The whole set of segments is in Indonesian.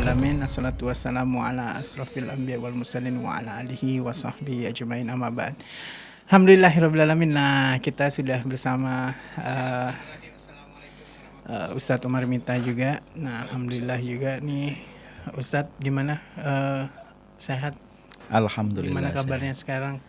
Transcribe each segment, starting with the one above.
alamin. Assalatu wassalamu ala asrafil anbiya wal mursalin wa ala alihi wa sahbihi ajmain, amma ba'd. Alhamdulillahirabbil alamin. Nah, kita sudah bersama Ustadz Umar Mita juga. Nah, alhamdulillah juga nih. Ustadz gimana? Sehat? Alhamdulillah. Gimana kabarnya sekarang?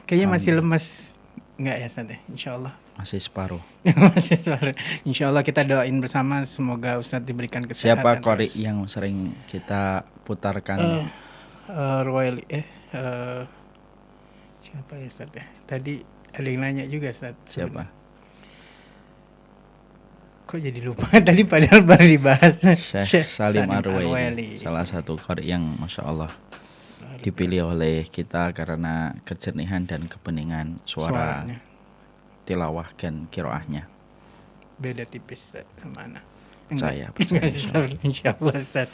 Kayaknya masih lemas. Enggak ya, Ustadz ya? Insyaallah. Masih separuh. Masih separuh. Insyaallah kita doain bersama semoga Ustadz diberikan kesehatan. Siapa qori yang sering kita putarkan? Royal siapa ya Ustadz ya? Tadi ada yang nanya juga Ustadz. Siapa? Kok jadi lupa? Tadi padahal baru dibahas. Syekh Salim Ar-Ruwaili. Salah satu qori yang Masya Allah dipilih oleh kita karena kejernihan dan kebeningan suaranya, tilawah dan kiroahnya. Beda tipis sama anak. Saya Insyaallah Ustaz.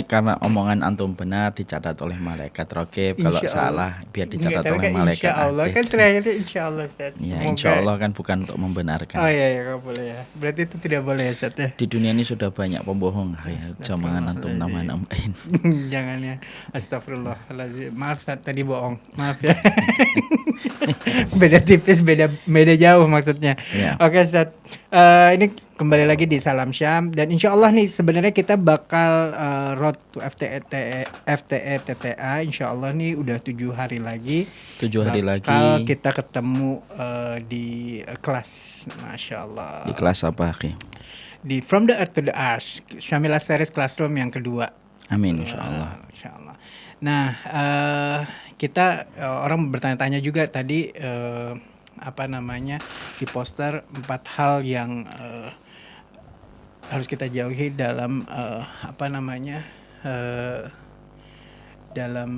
Karena omongan antum benar dicatat oleh malaikat raqib. Kalau salah biar dicatat oleh malaikat. Insyaallah kan terakhirnya insyaallah Ustaz. Ya, insyaallah kan bukan untuk membenarkan. Oh iya nggak boleh ya. Berarti itu tidak boleh ya Ustaz ya. Di dunia ini sudah banyak pembohong. Jangan antum nama-namain. Jangan ya. Astagfirullahaladzim. Maaf Ustaz tadi bohong. Maaf ya. Beda tipis, beda jauh maksudnya. Ya. Oke Ustaz. Ini kembali lagi di Salam Syam dan insya Allah nih sebenarnya kita bakal road to FTE TTA insya Allah nih udah 7 hari lagi. 7 hari lagi. Kita ketemu di kelas, Masya Allah. Di kelas apa, Ki? Di From the Earth to the Arch, Syamila Series Classroom yang kedua. Amin, insya Allah. Insya Allah. Nah, kita orang bertanya-tanya juga tadi di poster 4 hal yang harus kita jauhi dalam dalam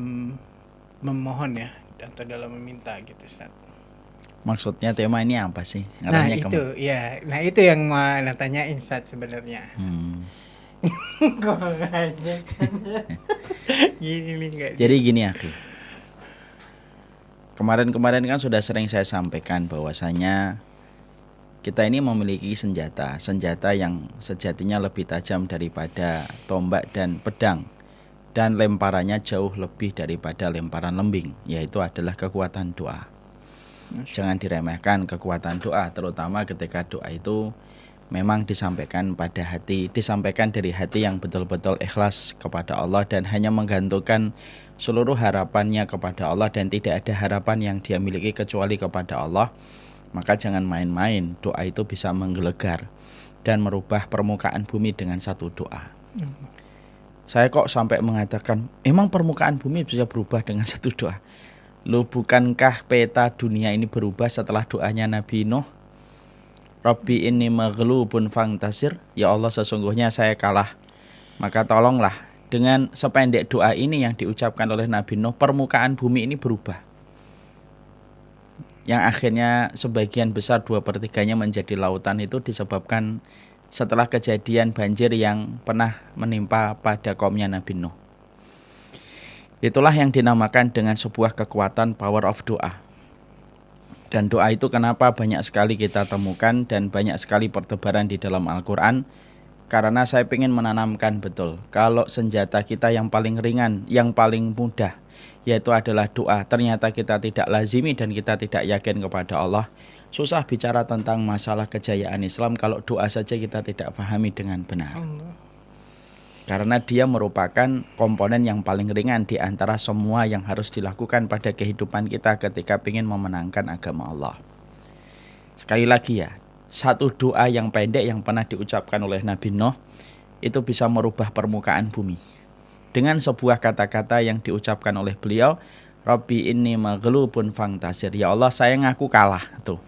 memohon ya atau dalam meminta gitu Ustaz. Maksudnya tema ini apa sih? Nah itu yang mau tanyain Ustaz sebenarnya. Kok aja gini Jadi gini Aki. Kemarin kan sudah sering saya sampaikan bahwasanya kita ini memiliki senjata yang sejatinya lebih tajam daripada tombak dan pedang dan lemparannya jauh lebih daripada lemparan lembing, yaitu adalah kekuatan doa. Jangan diremehkan kekuatan doa, terutama ketika doa itu memang disampaikan pada hati, disampaikan dari hati yang betul-betul ikhlas kepada Allah dan hanya menggantungkan seluruh harapannya kepada Allah dan tidak ada harapan yang dia miliki kecuali kepada Allah. Maka jangan main-main, doa itu bisa menggelegar dan merubah permukaan bumi dengan satu doa. Saya kok sampai mengatakan, emang permukaan bumi bisa berubah dengan satu doa? Loh, bukankah peta dunia ini berubah setelah doanya Nabi Nuh? Rabbi inni maghlubun fantasir, ya Allah sesungguhnya saya kalah, maka tolonglah. Dengan sependek doa ini yang diucapkan oleh Nabi Nuh, permukaan bumi ini berubah. Yang akhirnya sebagian besar 2/3-nya menjadi lautan itu disebabkan setelah kejadian banjir yang pernah menimpa pada kaumnya Nabi Nuh. Itulah yang dinamakan dengan sebuah kekuatan power of doa. Dan doa itu kenapa banyak sekali kita temukan dan banyak sekali pertebaran di dalam Al-Quran. Karena saya ingin menanamkan betul, kalau senjata kita yang paling ringan, yang paling mudah, yaitu adalah doa, ternyata kita tidak lazimi dan kita tidak yakin kepada Allah. Susah bicara tentang masalah kejayaan Islam kalau doa saja kita tidak pahami dengan benar. Karena dia merupakan komponen yang paling ringan di antara semua yang harus dilakukan pada kehidupan kita ketika ingin memenangkan agama Allah. Sekali lagi ya, satu doa yang pendek yang pernah diucapkan oleh Nabi Nuh itu bisa merubah permukaan bumi. Dengan sebuah kata-kata yang diucapkan oleh beliau, Rabbi inni maghlubun fantasir, ya Allah saya ngaku kalah. Tuh.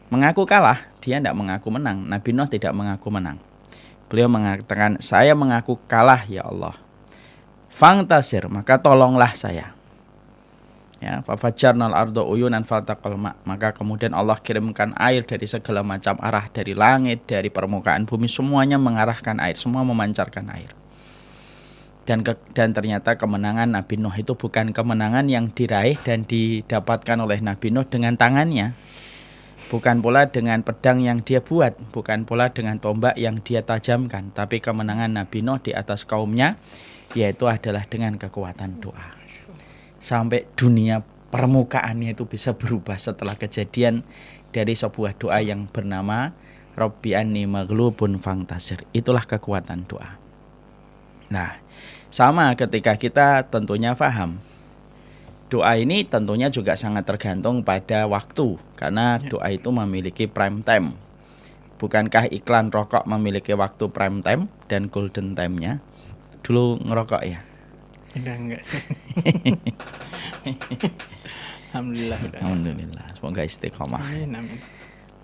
Mengaku kalah, dia tidak mengaku menang. Nabi Nuh tidak mengaku menang. Beliau mengatakan, saya mengaku kalah ya Allah. Fantasir, maka tolonglah saya. Ya, fafajarnal ardo uyunan faltaqal ma, maka kemudian Allah kirimkan air dari segala macam arah, dari langit, dari permukaan bumi, semuanya mengarahkan air, semua memancarkan air. Dan ternyata kemenangan Nabi Nuh itu bukan kemenangan yang diraih dan didapatkan oleh Nabi Nuh dengan tangannya. bukan pula dengan pedang yang dia buat, bukan pula dengan tombak yang dia tajamkan, tapi kemenangan Nabi Nuh di atas kaumnya yaitu adalah dengan kekuatan doa. Sampai dunia permukaannya itu bisa berubah setelah kejadian dari sebuah doa yang bernama Rabbi anni maghlubun fantasir. Itulah kekuatan doa. Nah, sama ketika kita tentunya paham doa ini tentunya juga sangat tergantung pada waktu, karena doa itu memiliki prime time. Bukankah iklan rokok memiliki waktu prime time dan golden time-nya? Dulu ngerokok ya? Udah enggak sih. Alhamdulillah. Alhamdulillah, semoga istiqomah. Amin, amin.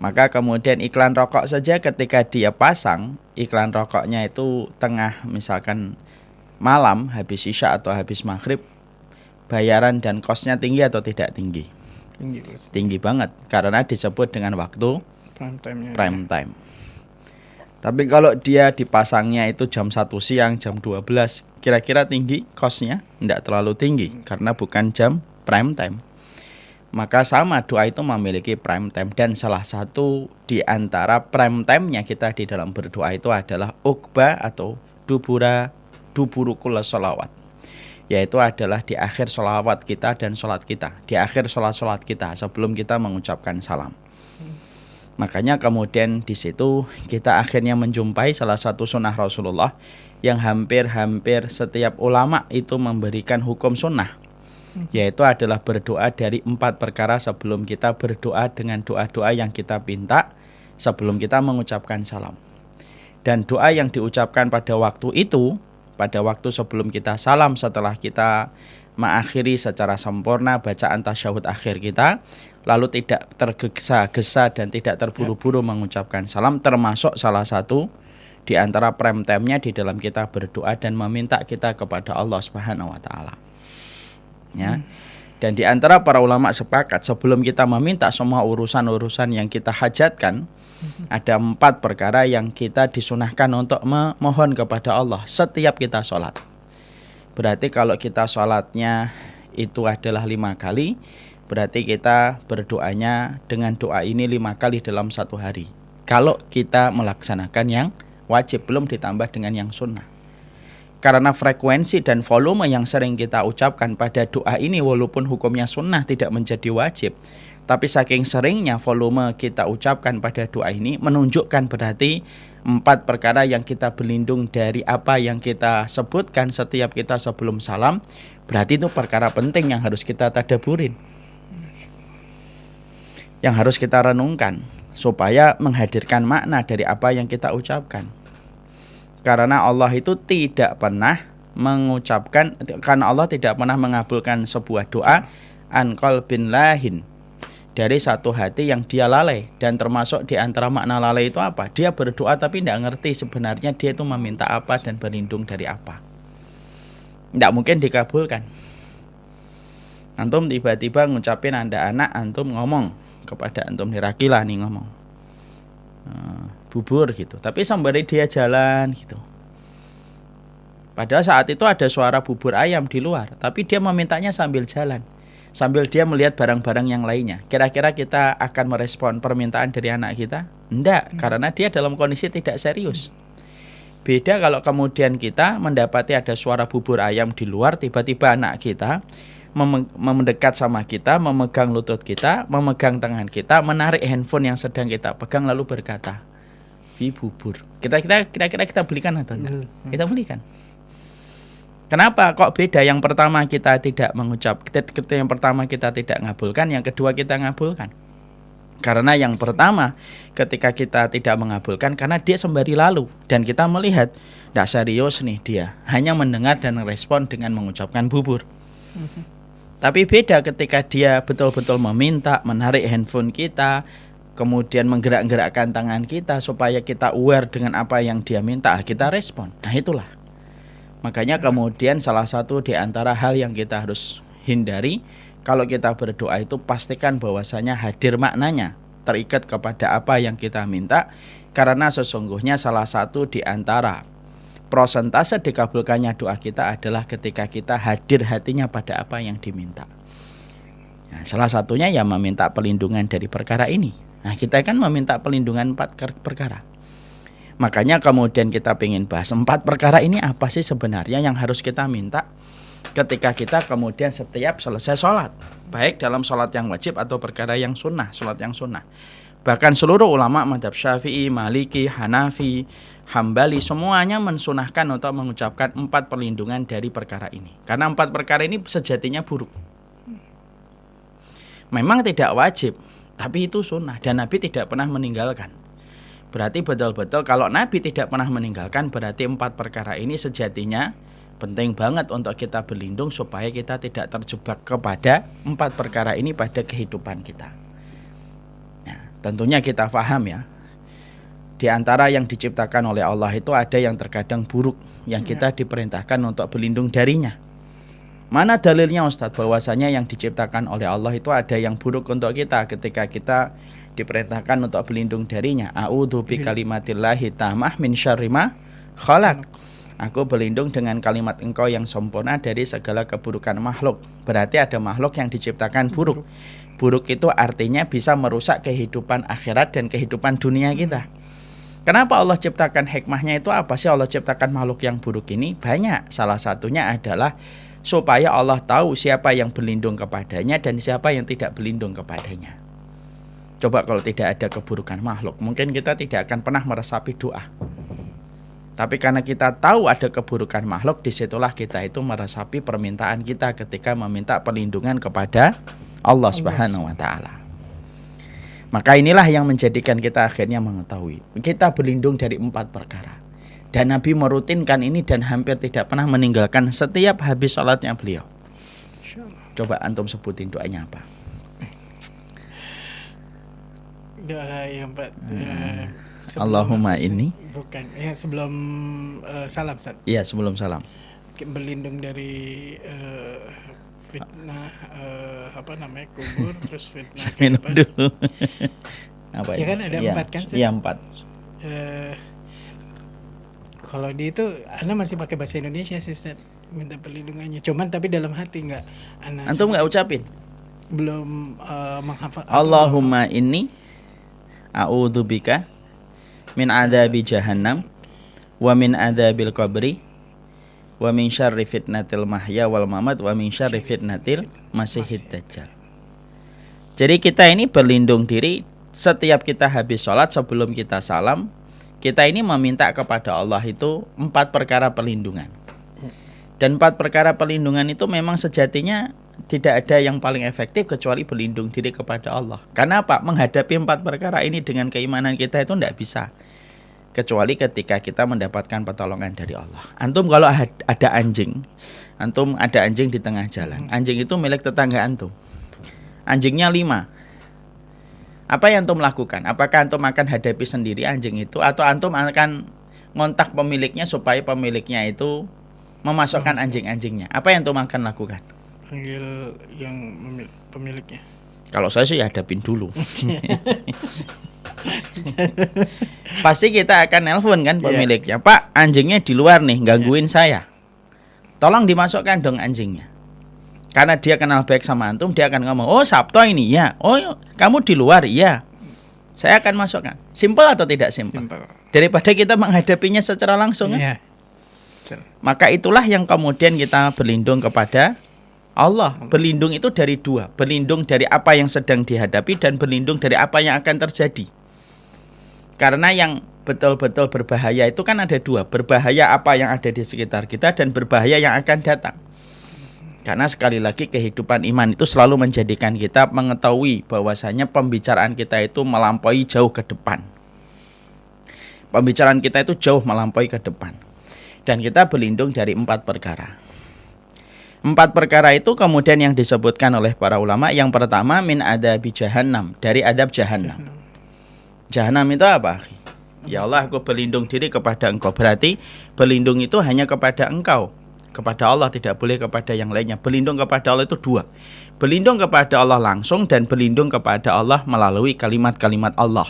Maka kemudian iklan rokok saja ketika dia pasang, iklan rokoknya itu tengah misalkan malam habis isya atau habis maghrib, bayaran dan kosnya tinggi atau tidak tinggi? Tinggi, Bos. Tinggi banget, karena disebut dengan waktu prime time. Tapi kalau dia dipasangnya itu jam 1 siang, jam 12, kira-kira tinggi kosnya? Tidak terlalu tinggi, karena bukan jam prime time. Maka sama, doa itu memiliki prime time, dan salah satu di antara prime time-nya kita di dalam berdoa itu adalah uqba atau duburu kulla sholawat, yaitu adalah di akhir sholawat kita dan sholat kita, di akhir sholat kita sebelum kita mengucapkan salam. Makanya kemudian di situ kita akhirnya menjumpai salah satu sunnah Rasulullah yang hampir-hampir setiap ulama itu memberikan hukum sunnah, yaitu adalah berdoa dari 4 perkara sebelum kita berdoa dengan doa-doa yang kita pinta sebelum kita mengucapkan salam. Dan doa yang diucapkan pada waktu itu, pada waktu sebelum kita salam, setelah kita mengakhiri secara sempurna bacaan tasyahud akhir kita, lalu tidak tergesa-gesa dan tidak terburu-buru mengucapkan salam, termasuk salah satu di antara prime time-nya di dalam kita berdoa dan meminta kita kepada Allah Subhanahu wa taala. Ya. Dan di antara para ulama sepakat sebelum kita meminta semua urusan-urusan yang kita hajatkan, ada 4 perkara yang kita disunahkan untuk memohon kepada Allah setiap kita sholat. Berarti kalau kita sholatnya itu adalah 5 kali, berarti kita berdoanya dengan doa ini 5 kali dalam 1 hari. Kalau kita melaksanakan yang wajib, belum ditambah dengan yang sunnah. Karena frekuensi dan volume yang sering kita ucapkan pada doa ini, walaupun hukumnya sunnah tidak menjadi wajib, tapi saking seringnya volume kita ucapkan pada doa ini menunjukkan berarti 4 perkara yang kita berlindung dari apa yang kita sebutkan setiap kita sebelum salam, berarti itu perkara penting yang harus kita tadaburin, yang harus kita renungkan supaya menghadirkan makna dari apa yang kita ucapkan. Karena Allah itu tidak pernah mengucapkan, karena Allah tidak pernah mengabulkan sebuah doa an qalbin lahin, dari satu hati yang dia lalai. Dan termasuk di antara makna lalai itu apa? Dia berdoa tapi tidak ngerti sebenarnya dia itu meminta apa dan berlindung dari apa. Tidak mungkin dikabulkan. Antum tiba-tiba ngucapin Anda anak, antum ngomong kepada antum Nirakila nih ngomong bubur gitu, tapi sembari dia jalan gitu. Pada saat itu ada suara bubur ayam di luar, tapi dia memintanya sambil jalan, sambil dia melihat barang-barang yang lainnya. Kira-kira kita akan merespon permintaan dari anak kita? Enggak, karena dia dalam kondisi tidak serius. Beda kalau kemudian kita mendapati ada suara bubur ayam di luar, tiba-tiba anak kita mendekat sama kita, memegang lutut kita, memegang tangan kita, menarik handphone yang sedang kita pegang lalu berkata, bubur. Kira-kira kita belikan atau enggak? Kita belikan. Kenapa kok beda? Yang pertama kita tidak mengucap, yang pertama kita tidak ngabulkan, yang kedua kita ngabulkan. Karena yang pertama ketika kita tidak mengabulkan karena dia sembari lalu dan kita melihat tidak serius nih, dia hanya mendengar dan merespon dengan mengucapkan bubur. Tapi beda ketika dia betul-betul meminta, menarik handphone kita, kemudian menggerak-gerakkan tangan kita supaya kita aware dengan apa yang dia minta, kita respon. Nah itulah. Makanya kemudian salah satu di antara hal yang kita harus hindari kalau kita berdoa itu pastikan bahwasanya hadir maknanya, terikat kepada apa yang kita minta, karena sesungguhnya salah satu di antara prosentase dikabulkannya doa kita adalah ketika kita hadir hatinya pada apa yang diminta. Nah, salah satunya ya meminta perlindungan dari perkara ini. Nah, kita kan meminta pelindungan 4 perkara. Makanya kemudian kita pengen bahas 4 perkara ini apa sih sebenarnya yang harus kita minta ketika kita kemudian setiap selesai sholat, baik dalam sholat yang wajib atau perkara yang sunnah, sholat yang sunnah. Bahkan seluruh ulama madhab Syafi'i, Maliki, Hanafi, Hambali semuanya mensunahkan untuk mengucapkan 4 perlindungan dari perkara ini. Karena 4 perkara ini sejatinya buruk. Memang tidak wajib, tapi itu sunnah dan Nabi tidak pernah meninggalkan. Berarti betul-betul kalau Nabi tidak pernah meninggalkan, berarti 4 perkara ini sejatinya penting banget untuk kita berlindung supaya kita tidak terjebak kepada 4 perkara ini pada kehidupan kita. Nah, tentunya kita paham ya, di antara yang diciptakan oleh Allah itu ada yang terkadang buruk, yang kita diperintahkan untuk berlindung darinya. Mana dalilnya Ustadz bahwasanya yang diciptakan oleh Allah itu ada yang buruk untuk kita ketika kita diperintahkan untuk berlindung darinya? A'udzu bikalimatillahi tammah min syarri ma khalaq. Aku berlindung dengan kalimat Engkau yang sempurna dari segala keburukan makhluk. Berarti ada makhluk yang diciptakan buruk. Buruk itu artinya bisa merusak kehidupan akhirat dan kehidupan dunia kita. Kenapa Allah ciptakan, hikmahnya itu apa sih Allah ciptakan makhluk yang buruk ini? Banyak. Salah satunya adalah supaya Allah tahu siapa yang berlindung kepadanya dan siapa yang tidak berlindung kepadanya. Coba kalau tidak ada keburukan makhluk, mungkin kita tidak akan pernah meresapi doa. Tapi karena kita tahu ada keburukan makhluk, disitulah kita itu meresapi permintaan kita ketika meminta perlindungan kepada Allah Subhanahu wa Ta'ala. Maka inilah yang menjadikan kita akhirnya mengetahui kita berlindung dari 4 perkara. Dan Nabi merutinkan ini dan hampir tidak pernah meninggalkan setiap habis sholatnya beliau. Coba antum sebutin doanya apa? Doa yang Allahumma ini. Bukan, ya sebelum salam, Ustaz. Iya, sebelum salam. Berlindung dari fitnah kubur, terus fitnah Minum dulu. Apa ya kan ada 4 kan? Iya, 4. Kalau di itu Anda masih pakai bahasa Indonesia sih, Ustaz. Minta perlindungannya. Cuman tapi dalam hati enggak. Antum enggak ucapin? Belum menghafal. Allahumma inni a'udzubika min adzabi jahannam wa min adzabil qabri wa min syarri fitnatil mahya wal mamat wa min syarri fitnatil masihid dajjal. Jadi kita ini berlindung diri setiap kita habis sholat sebelum kita salam. Kita ini meminta kepada Allah itu 4 perkara perlindungan. Dan 4 perkara perlindungan itu memang sejatinya tidak ada yang paling efektif kecuali berlindung diri kepada Allah. Karena apa? Menghadapi 4 perkara ini dengan keimanan kita itu tidak bisa. Kecuali ketika kita mendapatkan pertolongan dari Allah. Antum kalau ada anjing, antum ada anjing di tengah jalan. Anjing itu milik tetangga antum. Anjingnya 5. Apa yang antum lakukan? Apakah antum akan hadapi sendiri anjing itu atau antum akan ngontak pemiliknya supaya pemiliknya itu memasukkan anjing-anjingnya? Apa yang antum akan lakukan? Panggil yang pemiliknya. Kalau saya sih hadapin dulu. Pasti kita akan nelpon kan pemiliknya. Pak, anjingnya di luar nih, gangguin saya. Tolong dimasukkan dong anjingnya. Karena dia kenal baik sama antum, dia akan ngomong, oh Sabto ini ya, oh kamu di luar, iya, saya akan masukkan. Simpel atau tidak simpel? Daripada kita menghadapinya secara langsung kan? Maka itulah yang kemudian kita berlindung kepada Allah. Berlindung itu dari 2, berlindung dari apa yang sedang dihadapi dan berlindung dari apa yang akan terjadi. Karena yang betul-betul berbahaya itu kan ada 2, berbahaya apa yang ada di sekitar kita dan berbahaya yang akan datang. Karena sekali lagi kehidupan iman itu selalu menjadikan kita mengetahui bahwasanya pembicaraan kita itu melampaui jauh ke depan. Pembicaraan kita itu jauh melampaui ke depan. Dan kita berlindung dari 4 perkara. 4 perkara itu kemudian yang disebutkan oleh para ulama. Yang pertama min adzabi jahannam, dari adab jahannam. Jahannam itu apa? Ya Allah, aku berlindung diri kepada Engkau. Berarti berlindung itu hanya kepada Engkau. Kepada Allah, tidak boleh kepada yang lainnya. Berlindung kepada Allah itu 2. Berlindung kepada Allah langsung dan berlindung kepada Allah melalui kalimat-kalimat Allah.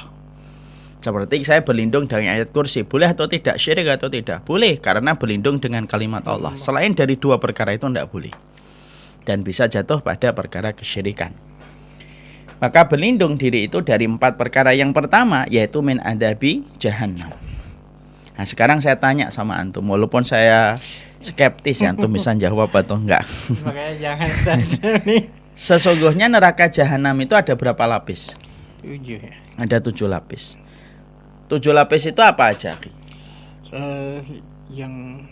Seperti saya berlindung dengan ayat kursi. Boleh atau tidak? Syirik atau tidak? Boleh, karena berlindung dengan kalimat Allah. Selain dari 2 perkara itu tidak boleh. Dan bisa jatuh pada perkara kesyirikan. Maka berlindung diri itu dari 4 perkara. Yang pertama yaitu min adabi jahannam. Nah, sekarang saya tanya sama antum, walaupun saya skeptis ya antum bisa jawab atau enggak. Makanya jangan standar nih. Sesungguhnya neraka jahanam itu ada berapa lapis? 7 ya. Ada 7 lapis. 7 lapis itu apa aja, Ki? Yang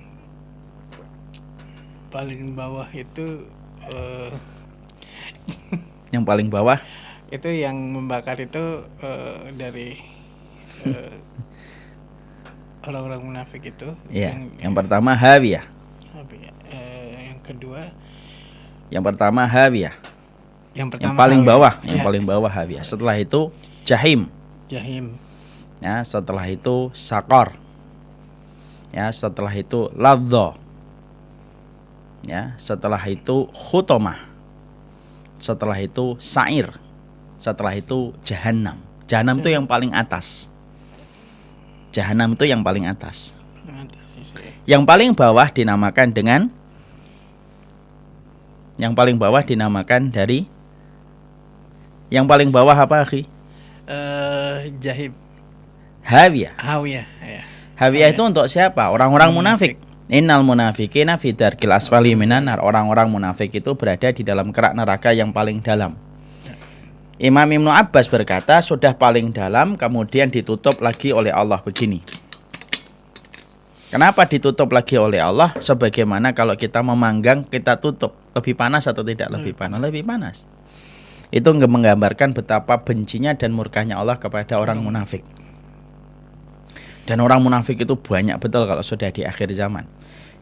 paling bawah itu Yang paling bawah itu yang membakar itu dari orang-orang munafik itu. ya, yang pertama hawiyah. Yang kedua, Yang pertama hawiyah. yang Yang pertama paling hawiyah. bawah, yang Ya, paling bawah hawiyah. Setelah itu jahim. jahim. Ya, setelah itu sakor. Ya, setelah itu ladha. Ya, setelah itu khutomah. Setelah itu sa'ir. Setelah itu jahannam. Jahannam itu yang paling atas. Jahannam itu yang paling atas. Yang paling bawah dinamakan dengan Yang paling bawah dinamakan dari Yang paling bawah apa, akhi? Jahim. Hawiyah. Hawiyah ya. Hawiyah itu untuk siapa? Orang-orang munafik. Innal munafiqina fi darkil asfali minan nar. Orang-orang munafik itu berada di dalam kerak neraka yang paling dalam. Imam Ibnu Abbas berkata, sudah paling dalam kemudian ditutup lagi oleh Allah begini. Kenapa ditutup lagi oleh Allah? Sebagaimana kalau kita memanggang, kita tutup. Lebih panas atau tidak lebih panas? Lebih panas. Itu menggambarkan betapa bencinya dan murkanya Allah kepada orang munafik. Dan orang munafik itu banyak betul kalau sudah di akhir zaman.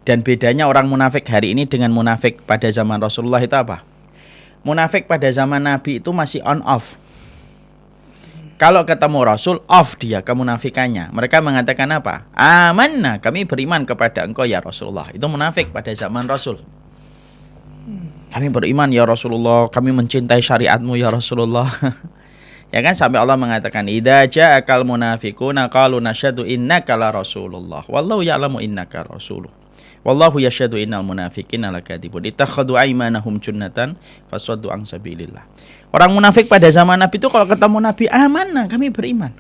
Dan bedanya orang munafik hari ini dengan munafik pada zaman Rasulullah itu apa? Munafik pada zaman Nabi itu masih on off. Kalau ketemu Rasul, off dia kemunafikannya. Mereka mengatakan apa? Amanna, kami beriman kepada engkau ya Rasulullah. Itu munafik pada zaman Rasul. Kami beriman ya Rasulullah, kami mencintai syariatmu ya Rasulullah. Ya kan, sampai Allah mengatakan idza ja'akal munafiquna qalu nasyhadu innaka la rasulullah wallahu ya'lamu innaka rasuluh wallahu yashhadu innal munafiqina lakadzibun ittakhadhu aymanahum junnatan fasaddu an sabilillah. Orang munafik pada zaman Nabi itu kalau ketemu Nabi, amanah, kami beriman.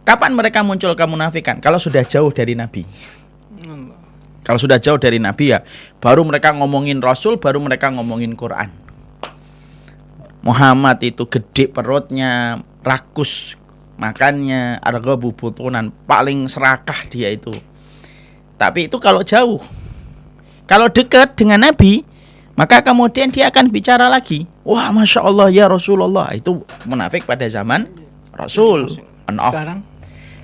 Kapan mereka muncul kemunafikan? Kalau sudah jauh dari Nabi. Kalau sudah jauh dari Nabi ya baru mereka ngomongin Rasul, baru mereka ngomongin Quran. Muhammad itu gede perutnya, rakus makannya, arga bubutunan, paling serakah dia itu. Tapi itu kalau jauh. Kalau dekat dengan Nabi, maka kemudian dia akan bicara lagi. Wah, Masya Allah ya Rasulullah. Itu munafik pada zaman Rasul. On off.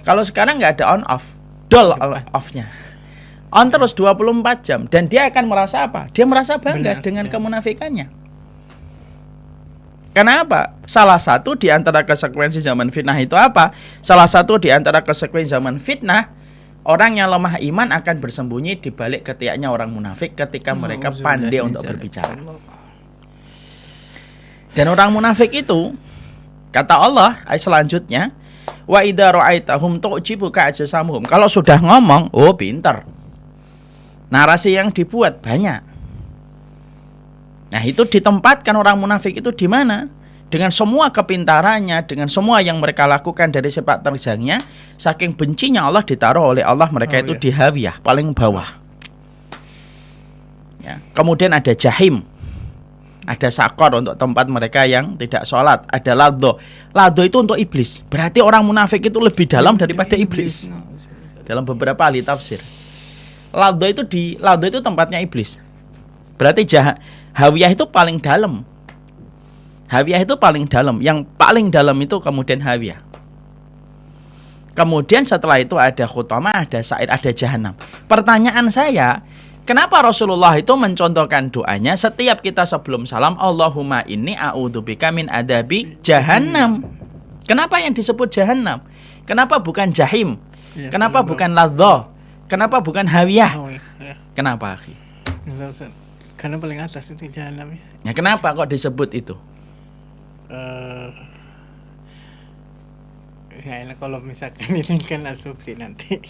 Kalau sekarang nggak ada on off, dol off-nya. On terus 24 jam. Dan dia akan merasa apa? Dia merasa bangga dengan kemunafikannya. Kenapa? Salah satu di antara konsekuensi zaman fitnah itu apa? Salah satu di antara konsekuensi zaman fitnah, orang yang lemah iman akan bersembunyi di balik ketiaknya orang munafik ketika mereka pandai untuk berbicara. Dan orang munafik itu, kata Allah ayat selanjutnya, wa idza ra'aitahum tu'jibuka ajsamuhum. Kalau sudah ngomong, oh pintar. Narasi yang dibuat banyak. Nah, itu ditempatkan orang munafik itu di mana? Dengan semua kepintarannya, dengan semua yang mereka lakukan dari sepak terjangnya, saking bencinya Allah ditaruh oleh Allah mereka itu di hawiyah, paling bawah. Ya. Kemudian ada jahim, ada sakor untuk tempat mereka yang tidak sholat, ada ladho. Ladho itu untuk iblis. Berarti orang munafik itu lebih dalam daripada iblis. Dalam beberapa ahli tafsir, ladho itu tempatnya iblis. Berarti hawiyah itu paling dalam. Hawiyah itu paling dalam. Yang paling dalam itu kemudian hawiyah. Kemudian setelah itu ada khutamah, ada sa'ir, ada jahannam. Pertanyaan saya, kenapa Rasulullah itu mencontohkan doanya setiap kita sebelum salam, Allahumma inni a'udzubika min adabi jahannam. Kenapa yang disebut jahannam? Kenapa bukan jahim? Kenapa bukan ladha? Kenapa bukan hawiyah? Kenapa, akhi? Karena paling atas itu jahannamnya. Ya, kenapa kok disebut itu? Nah, kalau misalkan ini kan asumsi nanti.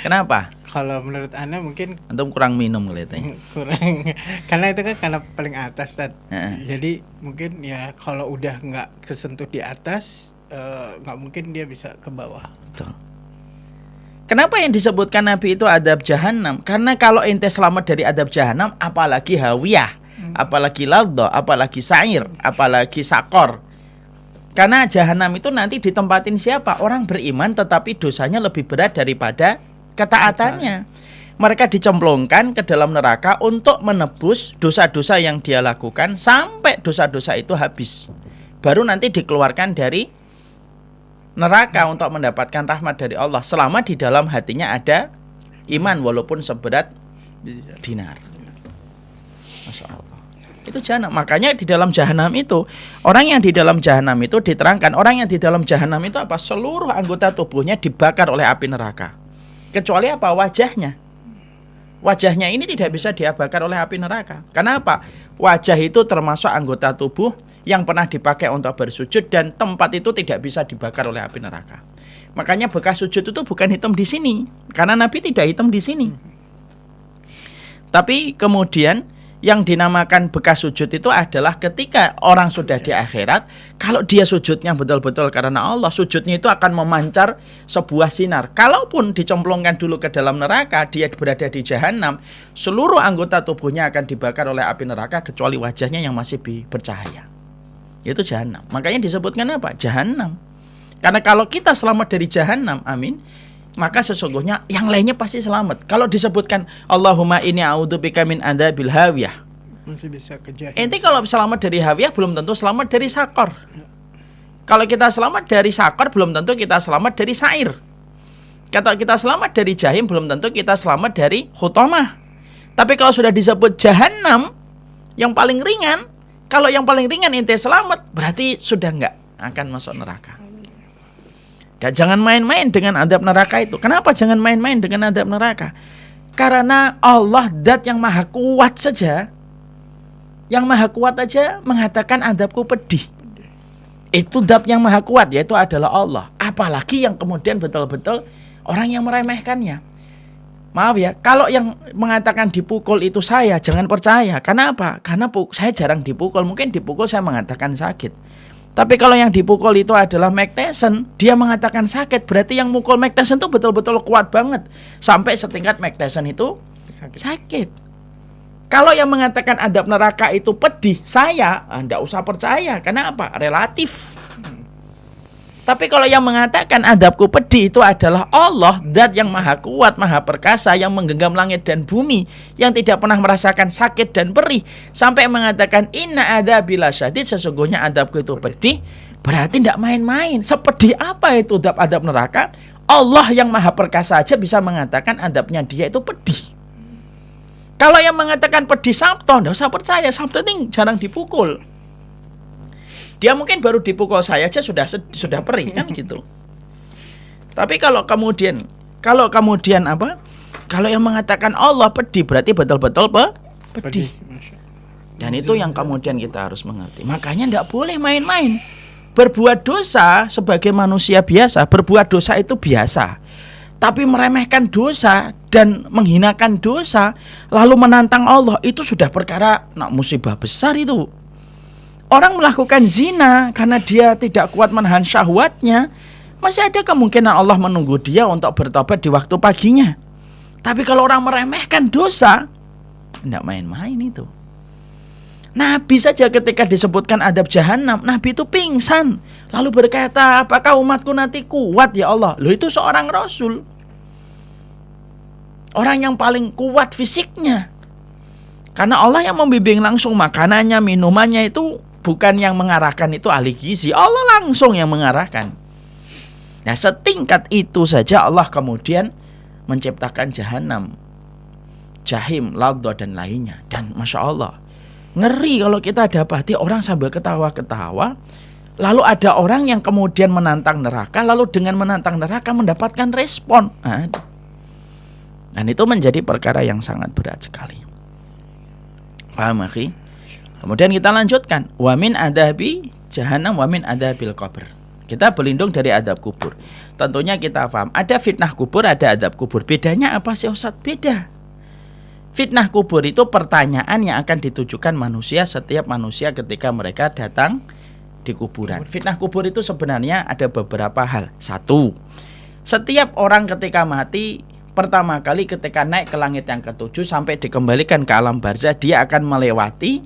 Kenapa? Kalau menurut Anda mungkin Antum kurang minum kelihatannya. kurang, karena itu kan karena paling atas, Tad. Heeh. Jadi mungkin ya kalau udah nggak kesentuh di atas, nggak mungkin dia bisa ke bawah. Betul. Kenapa yang disebutkan Nabi itu adab jahanam? Karena kalau ente selamat dari adab jahanam, apalagi hawiyah, apalagi ladha, apalagi sa'ir, apalagi sakor. Karena jahanam itu nanti ditempatin siapa? Orang beriman tetapi dosanya lebih berat daripada ketaatannya. Mereka dicemplungkan ke dalam neraka untuk menebus dosa-dosa yang dia lakukan sampai dosa-dosa itu habis. Baru nanti dikeluarkan dari neraka untuk mendapatkan rahmat dari Allah selama di dalam hatinya ada iman walaupun seberat dinar. Masya Allah. Itu jahanam. Makanya di dalam jahanam itu, orang yang di dalam jahanam itu diterangkan, orang yang di dalam jahanam itu apa? Seluruh anggota tubuhnya dibakar oleh api neraka. Kecuali apa? Wajahnya. Wajahnya ini tidak bisa dibakar oleh api neraka. Kenapa? Wajah itu termasuk anggota tubuh yang pernah dipakai untuk bersujud dan tempat itu tidak bisa dibakar oleh api neraka. Makanya bekas sujud itu bukan hitam di sini, karena Nabi tidak hitam di sini. Tapi kemudian yang dinamakan bekas sujud itu adalah ketika orang sudah di akhirat, kalau dia sujudnya betul-betul karena Allah, sujudnya itu akan memancar sebuah sinar. Kalaupun dicemplungkan dulu ke dalam neraka, dia berada di jahanam, seluruh anggota tubuhnya akan dibakar oleh api neraka kecuali wajahnya yang masih bercahaya. Itu jahanam. Makanya disebutkan apa? Jahanam. Karena kalau kita selamat dari jahanam, amin, maka sesungguhnya yang lainnya pasti selamat. Kalau disebutkan Allahumma inni a'udzubika min adzabil hawiyah, masih bisa ke jahim. ente kalau selamat dari hawiyah belum tentu selamat dari sakor. Kalau kita selamat dari sakor belum tentu kita selamat dari sa'ir. Kalau kita selamat dari jahim belum tentu kita selamat dari hutamah. Tapi kalau sudah disebut jahanam yang paling ringan, kalau yang paling ringan ente selamat, berarti sudah enggak akan masuk neraka. Dan jangan main-main dengan adab neraka itu. Kenapa jangan main-main dengan adab neraka? Karena Allah zat yang maha kuat saja, yang maha kuat aja mengatakan adabku pedih. Itu zat yang maha kuat, yaitu adalah Allah. Apalagi yang kemudian betul-betul orang yang meremehkannya. Maaf ya, kalau yang mengatakan dipukul itu saya, jangan percaya. Kenapa? Karena saya jarang dipukul. Mungkin dipukul saya mengatakan sakit. Tapi kalau yang dipukul itu adalah Mike Tyson, dia mengatakan sakit, berarti yang mukul Mike Tyson itu betul-betul kuat banget. Sampai setingkat Mike Tyson itu sakit. Kalau yang mengatakan adab neraka itu pedih, saya enggak usah percaya. Kenapa? Relatif. Tapi kalau yang mengatakan adabku pedih itu adalah Allah, zat yang maha kuat, maha perkasa, yang menggenggam langit dan bumi, yang tidak pernah merasakan sakit dan perih, sampai mengatakan inna adzabi lasyadid, sesungguhnya adabku itu pedih, berarti tidak main-main. Sepedih apa itu adab neraka? Allah yang maha perkasa aja bisa mengatakan adabnya dia itu pedih. Kalau yang mengatakan pedih Sabto, tidak usah percaya, Sabto ini jarang dipukul. Dia mungkin baru dipukul saya aja sudah perih kan gitu. Tapi kalau kemudian apa? Kalau yang mengatakan Allah pedih berarti betul-betul pedih. Dan itu yang kemudian kita harus mengerti. Makanya tidak boleh main-main. Berbuat dosa sebagai manusia biasa, berbuat dosa itu biasa. Tapi meremehkan dosa dan menghinakan dosa lalu menantang Allah itu sudah perkara musibah besar itu. Orang melakukan zina karena dia tidak kuat menahan syahwatnya, masih ada kemungkinan Allah menunggu dia untuk bertobat di waktu paginya. Tapi kalau orang meremehkan dosa, tidak main-main itu. Nabi saja ketika disebutkan adab jahanam, Nabi itu pingsan. Lalu berkata, apakah umatku nanti kuat ya Allah? Loh, itu seorang Rasul. Orang yang paling kuat fisiknya. Karena Allah yang membimbing langsung makanannya, minumannya itu. Bukan yang mengarahkan itu ahli gizi, Allah langsung yang mengarahkan. Nah, setingkat itu saja Allah kemudian menciptakan jahanam, jahim, ladha dan lainnya. Dan Masya Allah, ngeri kalau kita dapati orang sambil ketawa-ketawa, lalu ada orang yang kemudian menantang neraka, lalu dengan menantang neraka mendapatkan respon. Dan itu menjadi perkara yang sangat berat sekali. Paham, akhi? Kemudian kita lanjutkan, wa min adabi jahannam wa min adabil qabr. Kita berlindung dari adab kubur. Tentunya kita paham, ada fitnah kubur, ada adab kubur. Bedanya apa sih Ustaz? Beda. Fitnah kubur itu pertanyaan yang akan ditujukan manusia, setiap manusia ketika mereka datang di kuburan. Fitnah kubur itu sebenarnya ada beberapa hal. Satu, setiap orang ketika mati, pertama kali ketika naik ke langit yang ketujuh sampai dikembalikan ke alam barzah, dia akan melewati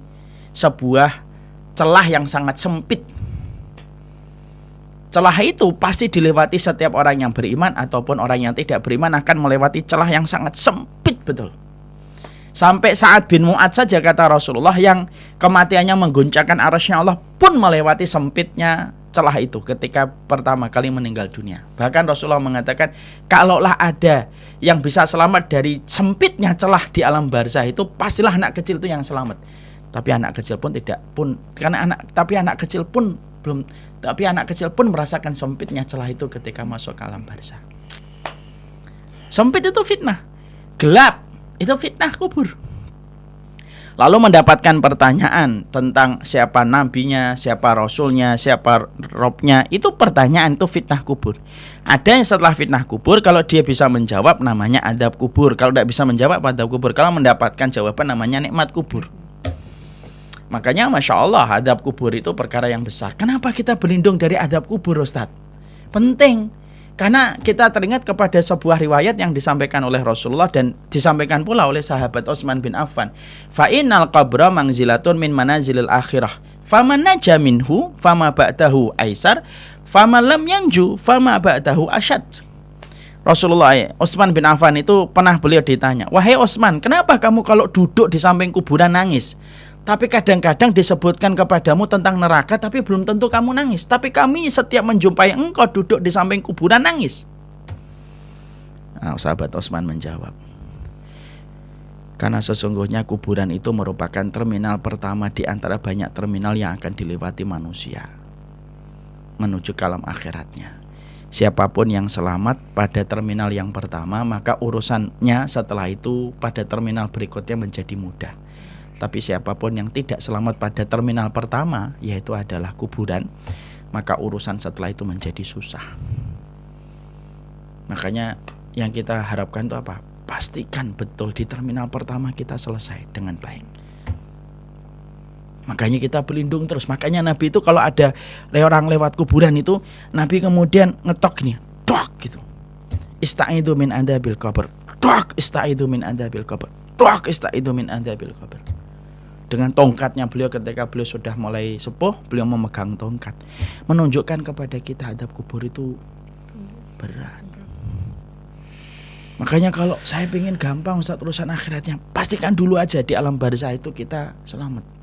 sebuah celah yang sangat sempit. Celah itu pasti dilewati setiap orang yang beriman ataupun orang yang tidak beriman akan melewati celah yang sangat sempit betul. Sampai Sa'ad bin Mu'adz saja kata Rasulullah yang kematiannya mengguncangkan arasy-Nya Allah pun melewati sempitnya celah itu ketika pertama kali meninggal dunia. Bahkan Rasulullah mengatakan kalaulah ada yang bisa selamat dari sempitnya celah di alam barzah itu pastilah anak kecil itu yang selamat. Tapi anak kecil pun anak kecil pun merasakan sempitnya celah itu ketika masuk ke alam barzah. Sempit itu fitnah, gelap itu fitnah kubur. Lalu mendapatkan pertanyaan tentang siapa nabinya, siapa rasulnya, siapa robnya, itu pertanyaan, itu fitnah kubur. Ada yang setelah fitnah kubur, kalau dia bisa menjawab namanya adab kubur. Kalau tidak bisa menjawab adab kubur. Kalau mendapatkan jawaban namanya nikmat kubur. Makanya Masya Allah adab kubur itu perkara yang besar. Kenapa kita berlindung dari adab kubur Ustadz? Penting. Karena kita teringat kepada sebuah riwayat yang disampaikan oleh Rasulullah dan disampaikan pula oleh sahabat Utsman bin Affan. Fa innal qabra manzilatun min manazilil akhirah. Faman naja minhu fama ba'dahu aisar, faman lam yanju fama ba'dahu asyad. Rasulullah Utsman bin Affan itu pernah beliau ditanya, "Wahai Utsman, kenapa kamu kalau duduk di samping kuburan nangis? Tapi kadang-kadang disebutkan kepadamu tentang neraka, tapi belum tentu kamu nangis. Tapi kami setiap menjumpai engkau duduk di samping kuburan nangis." Nah, sahabat Utsman menjawab, karena sesungguhnya kuburan itu merupakan terminal pertama di antara banyak terminal yang akan dilewati manusia menuju ke alam akhiratnya. Siapapun yang selamat pada terminal yang pertama, maka urusannya setelah itu pada terminal berikutnya menjadi mudah. Tapi siapapun yang tidak selamat pada terminal pertama, yaitu adalah kuburan, maka urusan setelah itu menjadi susah. Makanya yang kita harapkan itu apa? Pastikan betul di terminal pertama kita selesai dengan baik. Makanya kita berlindung terus. Makanya Nabi itu kalau ada orang lewat kuburan itu, Nabi kemudian ngetok nih, dok gitu. Istaidu min adzabil qabr. Dok, istaidu min adzabil qabr. Dok, istaidu min adzabil qabr. Dengan tongkatnya beliau ketika beliau sudah mulai sepuh, beliau memegang tongkat, menunjukkan kepada kita adab kubur itu berat. Makanya kalau saya pengen gampang Ustaz urusan akhiratnya, pastikan dulu aja di alam barzah itu kita selamat.